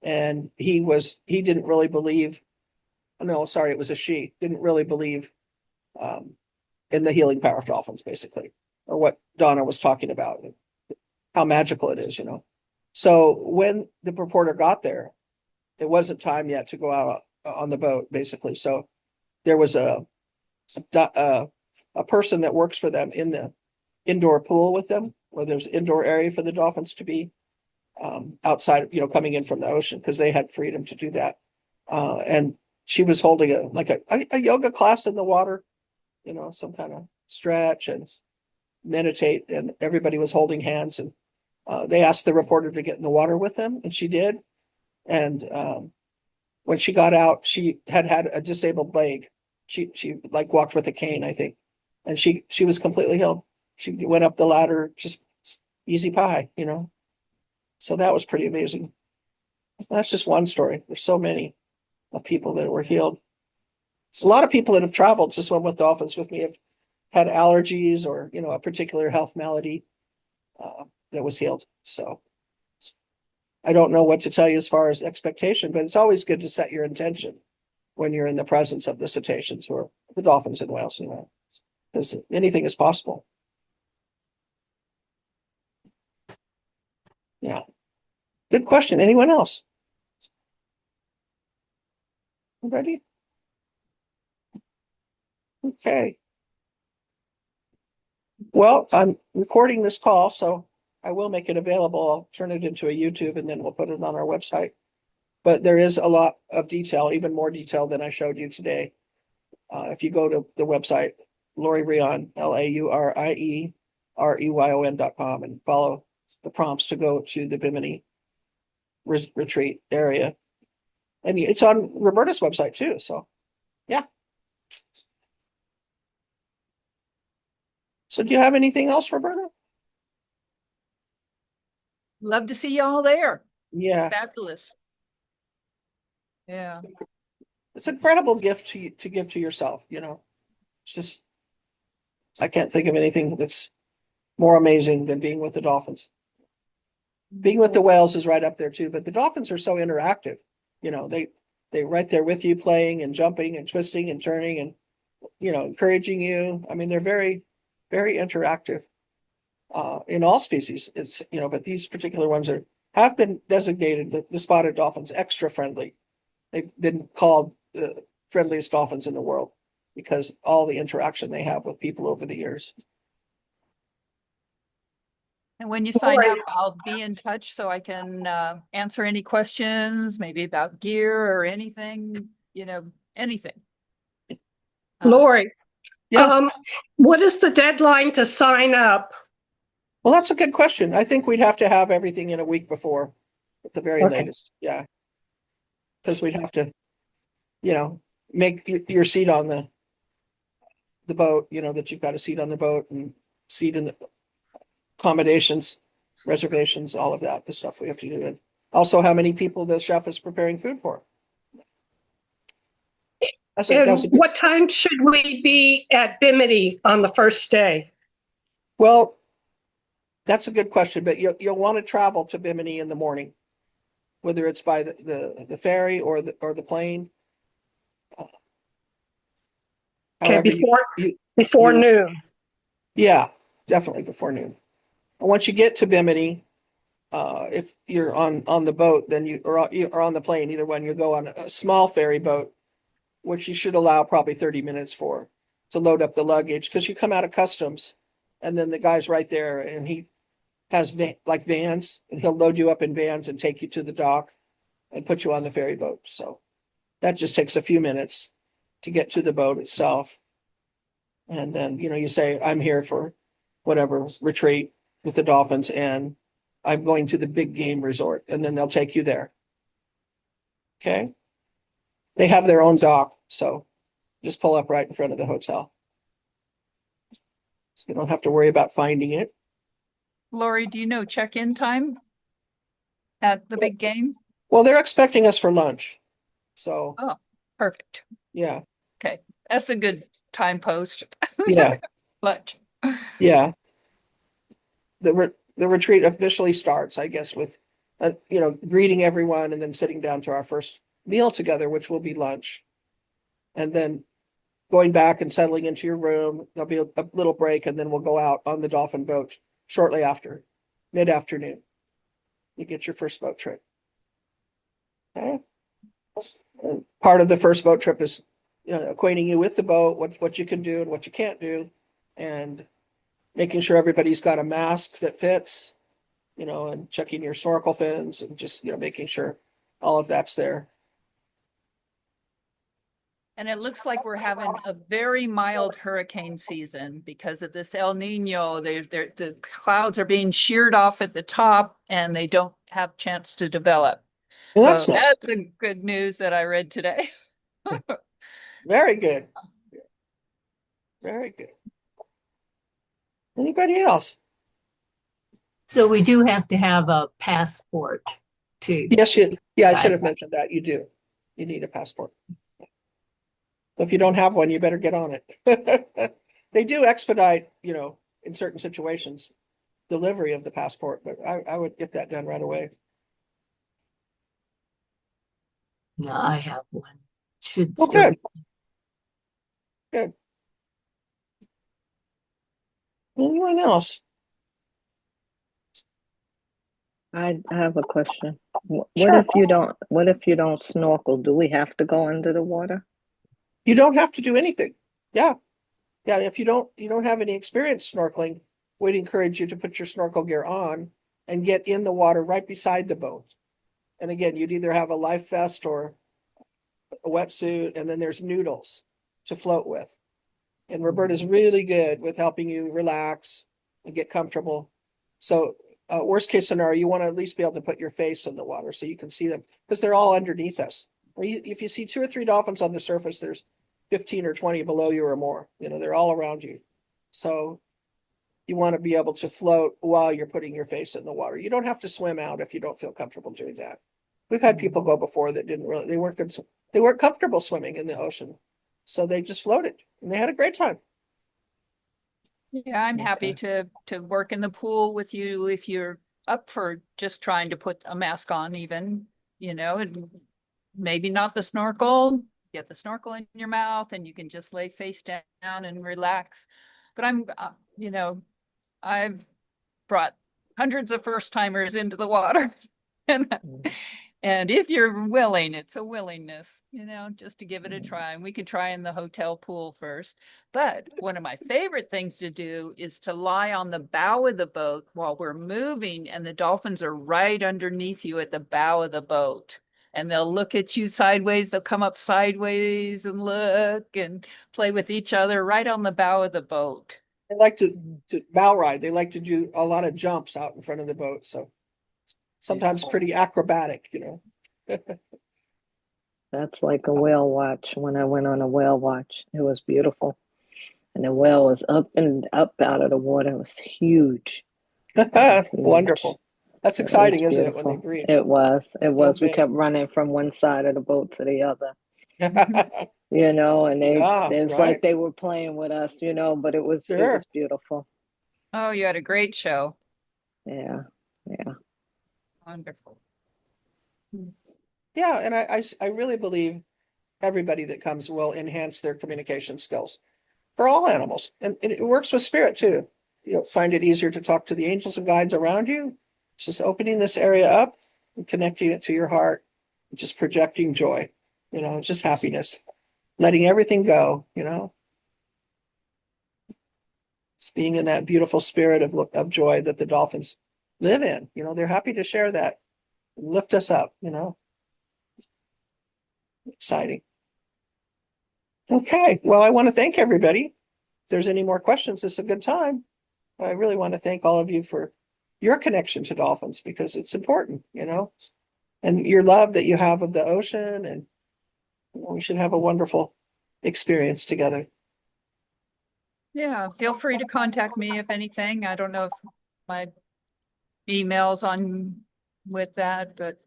and he didn't really believe. No, sorry, it was a she. Didn't really believe in the healing power of dolphins, basically, or what Donna was talking about, how magical it is, So when the reporter got there, it wasn't time yet to go out on the boat, basically. So there was a person that works for them in the indoor pool with them, where there's indoor area for the dolphins to be outside, coming in from the ocean, because they had freedom to do that. And she was holding a yoga class in the water, some kind of stretch and meditate, and everybody was holding hands, and they asked the reporter to get in the water with them, and she did. And when she got out, she had a disabled leg. She like walked with a cane, I think, and she was completely healed. She went up the ladder, just easy pie, So that was pretty amazing. That's just one story. There's so many of people that were healed. A lot of people that have traveled just went with dolphins with me have had allergies or, a particular health malady that was healed. So I don't know what to tell you as far as expectation, but it's always good to set your intention when you're in the presence of the cetaceans or the dolphins and whales, because anything is possible. Yeah. Good question. Anyone else? Ready? Okay. Well, I'm recording this call, so I will make it available. I'll turn it into a YouTube and then we'll put it on our website. But there is a lot of detail, even more detail than I showed you today. If you go to the website, Laurie Reyon, LaurieReyon.com, and follow the prompts to go to the Bimini retreat area. And it's on Roberta's website too. So, yeah. So do you have anything else, Roberta? Love to see you all there. Yeah. Fabulous. Yeah. It's an incredible gift to give to yourself, It's just, I can't think of anything that's more amazing than being with the dolphins. Being with the whales is right up there too, but the dolphins are so interactive. They right there with you, playing and jumping and twisting and turning and, encouraging you. I mean, they're very, very interactive in all species. It's, but these particular ones have been designated, the spotted dolphins, extra friendly. They've been called the friendliest dolphins in the world because all the interaction they have with people over the years. And when you sign up, I'll be in touch so I can answer any questions, maybe about gear or anything, anything. Laurie, Yeah. what is the deadline to sign up? Well, that's a good question. I think we'd have to have everything in a week before at the very Okay. latest. Yeah. Because we'd have to, make your seat on the boat, that you've got a seat on the boat and seat in the accommodations, reservations, all of that, the stuff we have to do. And also how many people the chef is preparing food for. What time should we be at Bimini on the first day? Well, that's a good question, but you'll want to travel to Bimini in the morning, whether it's by the ferry or the plane. Okay, before noon. Yeah, definitely before noon. And once you get to Bimini, if you're on the boat, then you are on the plane, either one, you go on a small ferry boat, which you should allow probably 30 minutes to load up the luggage, because you come out of customs and then the guy's right there and he has vans, and he'll load you up in vans and take you to the dock and put you on the ferry boat. So that just takes a few minutes to get to the boat itself. And then, you say, I'm here for whatever retreat with the dolphins and I'm going to the big game resort, and then they'll take you there. Okay. They have their own dock, so just pull up right in front of the hotel. So you don't have to worry about finding it. Laurie, do you know check-in time at the big game? Well, they're expecting us for lunch. So, Oh, perfect. yeah. Okay. That's a good time post. Yeah. Lunch. Yeah. the retreat officially starts, I guess, with greeting everyone and then sitting down to our first meal together, which will be lunch, and then going back and settling into your room. There'll be a little break, and then we'll go out on the Dolphin boat shortly after, mid-afternoon. You get your first boat trip. Okay. And part of the first boat trip is acquainting you with the boat, what you can do and what you can't do, and making sure everybody's got a mask that fits, and checking your snorkel fins and just making sure all of that's there. And it looks like we're having a very mild hurricane season because of this El Nino. The clouds are being sheared off at the top and they don't have chance to develop. Well, So that's nice. that's the good news that I read today. Very good. Very good. Anybody else? So we do have to have a passport too. Yes, I should have mentioned that. You do. You need a passport. If you don't have one, you better get on it. They do expedite, in certain situations, delivery of the passport, but I would get that done right away. No, I have one. Should Well, still. good. Good. Anyone else? I have a question. What Sure. if you don't snorkel? Do we have to go under the water? You don't have to do anything. Yeah. Yeah. If you don't have any experience snorkeling, we'd encourage you to put your snorkel gear on and get in the water right beside the boat. And again, you'd either have a life vest or a wetsuit, and then there's noodles to float with. And Roberta's really good with helping you relax and get comfortable. So worst case scenario, you want to at least be able to put your face in the water so you can see them, because they're all underneath us. If you see 2 or 3 dolphins on the surface, there's 15 or 20 below you or more. They're all around you. So you want to be able to float while you're putting your face in the water. You don't have to swim out if you don't feel comfortable doing that. We've had people go before that they weren't comfortable swimming in the ocean. So they just floated and they had a great time. Yeah, I'm happy to work in the pool with you if you're up for just trying to put a mask on even, and maybe not the snorkel, get the snorkel in your mouth and you can just lay face down and relax. But I've brought hundreds of first timers into the water and if you're willing, it's a willingness, just to give it a try. And we could try in the hotel pool first. But one of my favorite things to do is to lie on the bow of the boat while we're moving and the dolphins are right underneath you at the bow of the boat. And they'll look at you sideways. They'll come up sideways and look and play with each other right on the bow of the boat. They like to bow ride. They like to do a lot of jumps out in front of the boat. So sometimes pretty acrobatic, That's like a whale watch. When I went on a whale watch, it was beautiful. And the whale was up and up out of the water. It was huge. Wonderful. That's exciting, isn't it, when they breathe? It was. We big. kept running from one side of the boat to the other. And it was like they were playing with us, but it was beautiful. Oh, you had a great show. Yeah. Wonderful. Yeah, and I really believe everybody that comes will enhance their communication skills for all animals. And it works with spirit too. You'll find it easier to talk to the angels and guides around you. It's just opening this area up and connecting it to your heart, just projecting joy, just happiness, letting everything go, It's being in that beautiful spirit of joy that the dolphins live in. They're happy to share that, lift us up, Exciting. Okay, well, I want to thank everybody. If there's any more questions, it's a good time. I really want to thank all of you for your connection to dolphins, because it's important, and your love that you have of the ocean, and we should have a wonderful experience together. Yeah, feel free to contact me if anything. I don't know if my email's on with that, but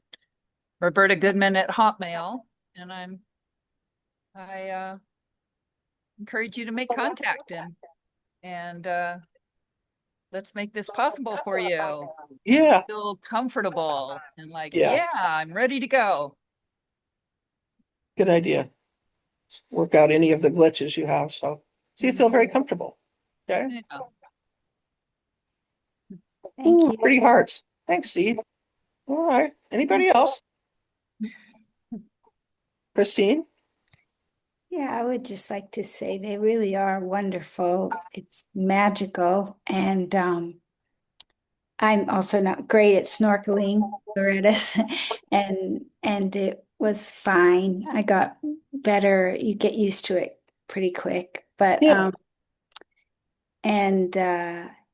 Roberta Goodman at Hotmail, and I encourage you to make contact and let's make this possible for you. Yeah, Feel comfortable and like, Yeah. yeah, I'm ready to go. good idea. Work out any of the glitches you have, so you feel very comfortable. Okay. Yeah. Thank Ooh, you. pretty hearts. Thanks, Steve. All right. Anybody else? Christine? Yeah, I would just like to say they really are wonderful. It's magical. And I'm also not great at snorkeling, Loretta's, and it was fine. I got better. You get used to it pretty quick. But Yeah. and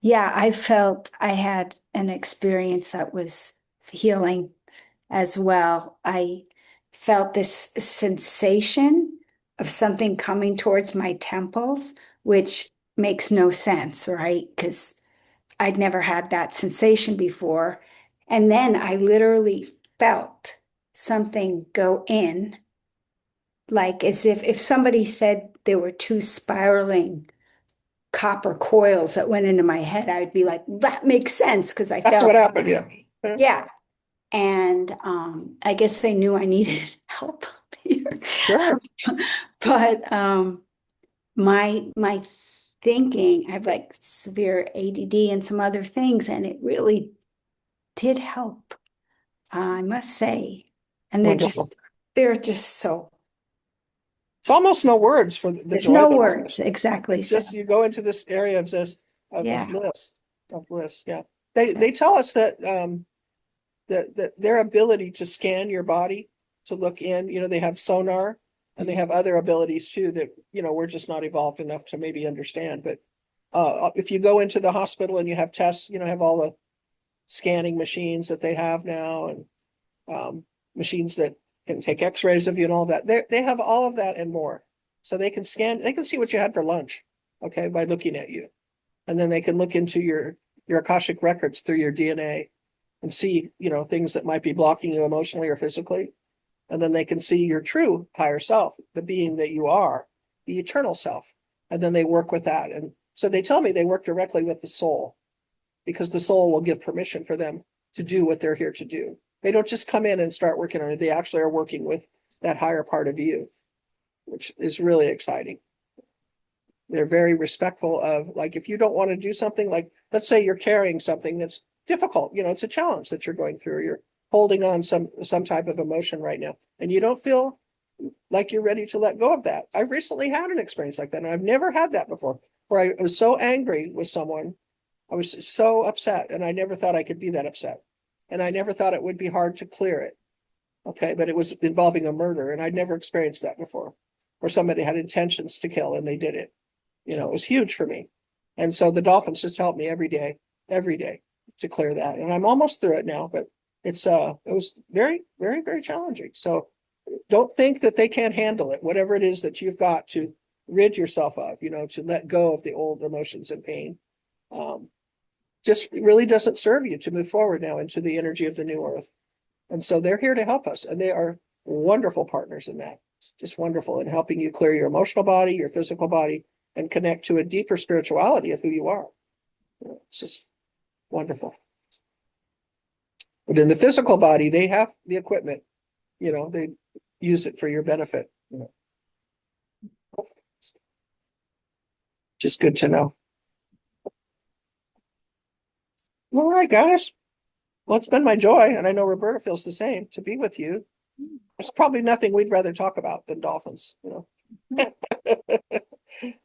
yeah, I felt I had an experience that was healing as well. I felt this sensation of something coming towards my temples, which makes no sense, right? Because I'd never had that sensation before. And then I literally felt something go in, like as if somebody said there were two spiraling copper coils that went into my head. I'd be like, that makes sense because I That's felt, what happened, yeah. yeah. And I guess they knew I needed help here. Sure. But my thinking, I have like severe ADD and some other things, and it really did help, I must say. And Wonderful. they're just so, It's almost no words for the there's joy. no that- words exactly. It's just you go into this area of this Yeah. of bliss. Yeah. They tell us that that their ability to scan your body, to look in, they have sonar and they have other abilities too that, we're just not evolved enough to maybe understand. But if you go into the hospital and you have tests, have all the scanning machines that they have now, and machines that can take x-rays of you and all that. They have all of that and more. So they can see what you had for lunch, okay, by looking at you. And then they can look into your Akashic records through your DNA and see, things that might be blocking you emotionally or physically. And then they can see your true higher self, the being that you are, the eternal self. And then they work with that. And so they tell me they work directly with the soul, because the soul will give permission for them to do what they're here to do. They don't just come in and start working on it. They actually are working with that higher part of you, which is really exciting. They're very respectful of, like, if you don't want to do something, like, let's say you're carrying something that's difficult, it's a challenge that you're going through, or you're holding on some type of emotion right now, and you don't feel like you're ready to let go of that. I recently had an experience like that, and I've never had that before, where I was so angry with someone. I was so upset, and I never thought I could be that upset. And I never thought it would be hard to clear it. Okay, but it was involving a murder, and I'd never experienced that before, where somebody had intentions to kill and they did it. It was huge for me. And so the Dolphins just help me every day to clear that. And I'm almost through it now, but it was very, very, very challenging. So don't think that they can't handle it, whatever it is that you've got to rid yourself of, to let go of the old emotions and pain. Just really doesn't serve you to move forward now into the energy of the new earth. And so they're here to help us, and they are wonderful partners in that. Just wonderful in helping you clear your emotional body, your physical body, and connect to a deeper spirituality of who you are. It's just wonderful. But in the physical body, they have the equipment, they use it for your benefit. Just good to know. All right, guys. Well, it's been my joy, and I know Roberta feels the same, to be with you. There's probably nothing we'd rather talk about than dolphins,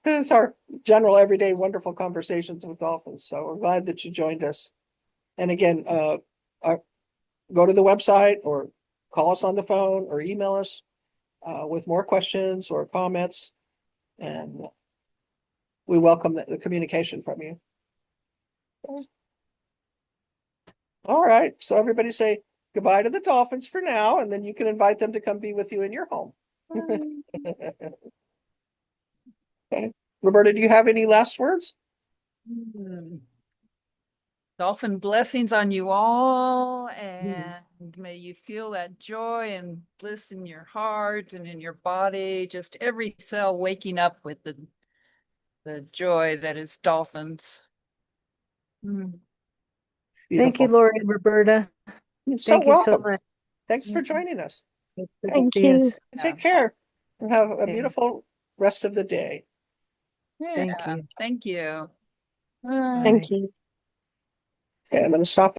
It's our general, everyday, wonderful conversations with dolphins. So we're glad that you joined us. And again, go to the website or call us on the phone or email us with more questions or comments. And we welcome the communication from you. All right. So everybody say goodbye to the dolphins for now, and then you can invite them to come be with you in your home. Okay. Roberta, do you have any last words? Dolphin blessings on you all, and may you feel that joy and bliss in your heart and in your body, just every cell waking up with the joy that is dolphins. Mm. Thank you, Beautiful. Laurie and Roberta. You're so Thank you so welcome. much. Thanks for Mhm. joining us. Good to Thank see you. us. Take care and have a Yeah. beautiful rest of the day. Thank Yeah, you. thank you. Bye. Thank you. Okay, I'm going to stop.